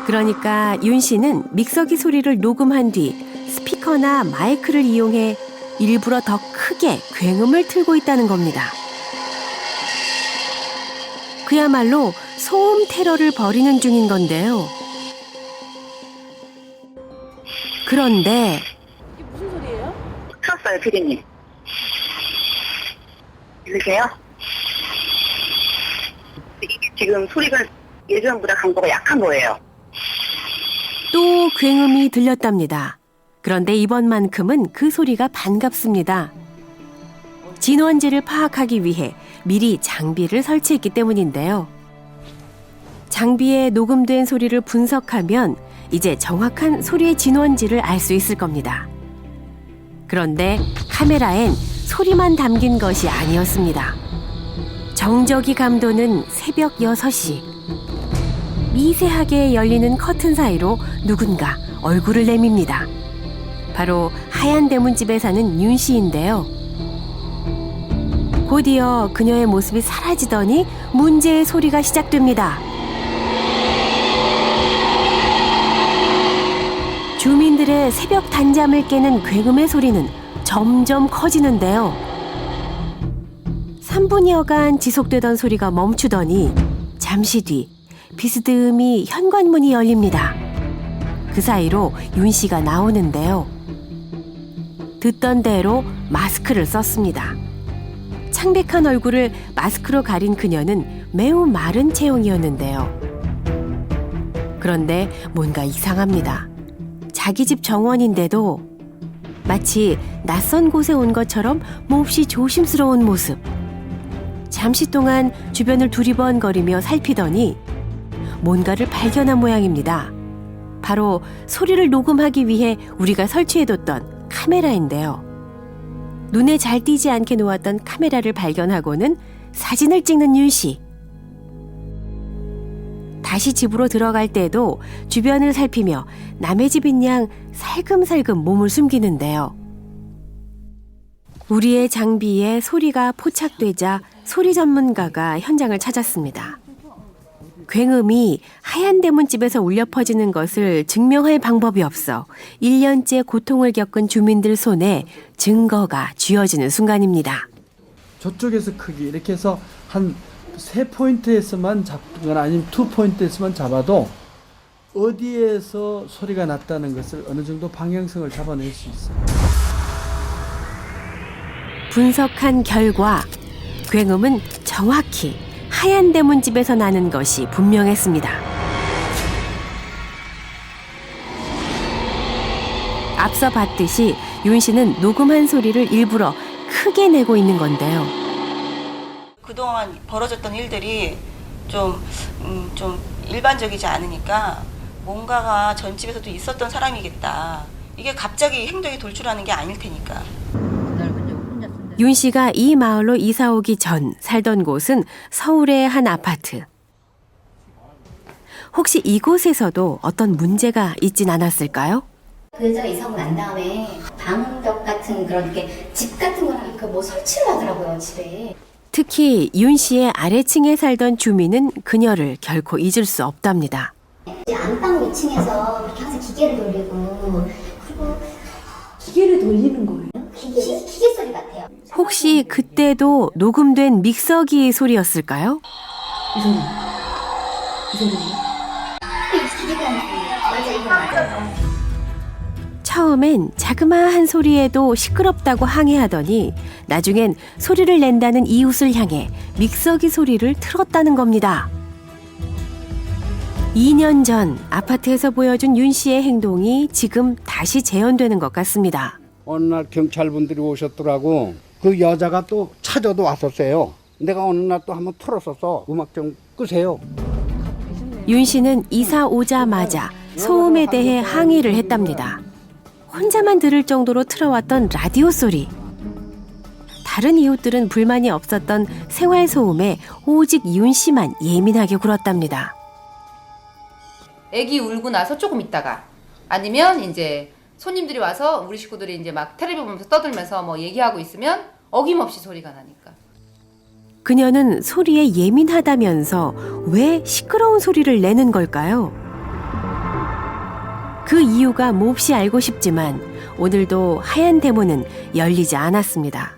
그러니까 윤 씨는 믹서기 소리를 녹음한 뒤 스피커나 마이크를 이용해 일부러 더 크게 굉음을 틀고 있다는 겁니다. 그야말로 소음 테러를 벌이는 중인 건데요. 그런데 이게 무슨 소리예요? 틀었어요, 피디님. 들리세요? 이게 지금 소리가 예전보다 강도가 약한 거예요. 또 굉음이 들렸답니다. 그런데 이번만큼은 그 소리가 반갑습니다. 진원지를 파악하기 위해 미리 장비를 설치했기 때문인데요. 장비에 녹음된 소리를 분석하면 이제 정확한 소리의 진원지를 알 수 있을 겁니다. 그런데 카메라엔 소리만 담긴 것이 아니었습니다. 정적이 감도는 새벽 6시. 미세하게 열리는 커튼 사이로 누군가 얼굴을 내밉니다. 바로 하얀 대문집에 사는 윤 씨인데요. 곧이어 그녀의 모습이 사라지더니 문제의 소리가 시작됩니다. 주민들의 새벽 단잠을 깨는 굉음의 소리는 점점 커지는데요. 3분여간 지속되던 소리가 멈추더니 잠시 뒤 비스듬히 현관문이 열립니다. 그 사이로 윤 씨가 나오는데요. 듣던 대로 마스크를 썼습니다. 창백한 얼굴을 마스크로 가린 그녀는 매우 마른 체형이었는데요. 그런데 뭔가 이상합니다. 자기 집 정원인데도 마치 낯선 곳에 온 것처럼 몹시 조심스러운 모습. 잠시 동안 주변을 두리번거리며 살피더니 뭔가를 발견한 모양입니다. 바로 소리를 녹음하기 위해 우리가 설치해뒀던 카메라인데요. 눈에 잘 띄지 않게 놓았던 카메라를 발견하고는 사진을 찍는 윤 씨. 다시 집으로 들어갈 때도 주변을 살피며 남의 집인 양 살금살금 몸을 숨기는데요. 우리의 장비에 소리가 포착되자 소리 전문가가 현장을 찾았습니다. 굉음이 하얀 대문집에서 울려 퍼지는 것을 증명할 방법이 없어 1년째 고통을 겪은 주민들 손에 증거가 쥐어지는 순간입니다. 저쪽에서 크기 이렇게 해서 한 3포인트에서만 잡거나 아니면 2포인트에서만 잡아도 어디에서 소리가 났다는 것을 어느 정도 방향성을 잡아낼 수 있어요. 분석한 결과 굉음은 정확히 하얀 대문집에서 나는 것이 분명했습니다. 앞서 봤듯이 윤 씨는 녹음한 소리를 일부러 크게 내고 있는 건데요. 그동안 벌어졌던 일들이 좀 일반적이지 않으니까 뭔가가 전집에서도 있었던 사람이겠다. 이게 갑자기 행동이 돌출하는 게 아닐 테니까. 윤 씨가 이 마을로 이사 오기 전 살던 곳은 서울의 한 아파트. 혹시 이곳에서도 어떤 문제가 있진 않았을까요? 그 여자가 이사 오고 난 다음에 방덕 같은 그런 게 집 같은 거를 뭐 설치를 하더라고요, 집에. 특히 윤 씨의 아래층에 살던 주민은 그녀를 결코 잊을 수 없답니다. 안방 위층에서 그렇게 항상 기계를 돌리고 그리고 기계를 돌리는 거예요? 기계 소리 같아요. 혹시 그때도 녹음된 믹서기 소리였을까요? 이 소리. 기계가 맞아, 이거 맞아. 처음엔 자그마한 소리에도 시끄럽다고 항의하더니 나중엔 소리를 낸다는 이웃을 향해 믹서기 소리를 틀었다는 겁니다. 2년 전 아파트에서 보여준 윤 씨의 행동이 지금 다시 재현되는 것 같습니다. 어느 날 경찰분들이 오셨더라고. 그 여자가 또 찾아도 왔었어요. 내가 어느 날 또 한번 틀었었어. 음악 좀 끄세요. 윤 씨는 이사 오자마자 소음에 대해 항의를 했답니다. 혼자만 들을 정도로 틀어왔던 라디오 소리. 다른 이웃들은 불만이 없었던 생활 소음에 오직 윤 씨만 예민하게 굴었답니다. 애기 울고 나서 조금 있다가 아니면 이제 손님들이 와서 우리 식구들이 이제 막 텔레비 보면서 떠들면서 뭐 얘기하고 있으면 어김없이 소리가 나니까. 그녀는 소리에 예민하다면서 왜 시끄러운 소리를 내는 걸까요? 그 이유가 몹시 알고 싶지만 오늘도 하얀 대문은 열리지 않았습니다.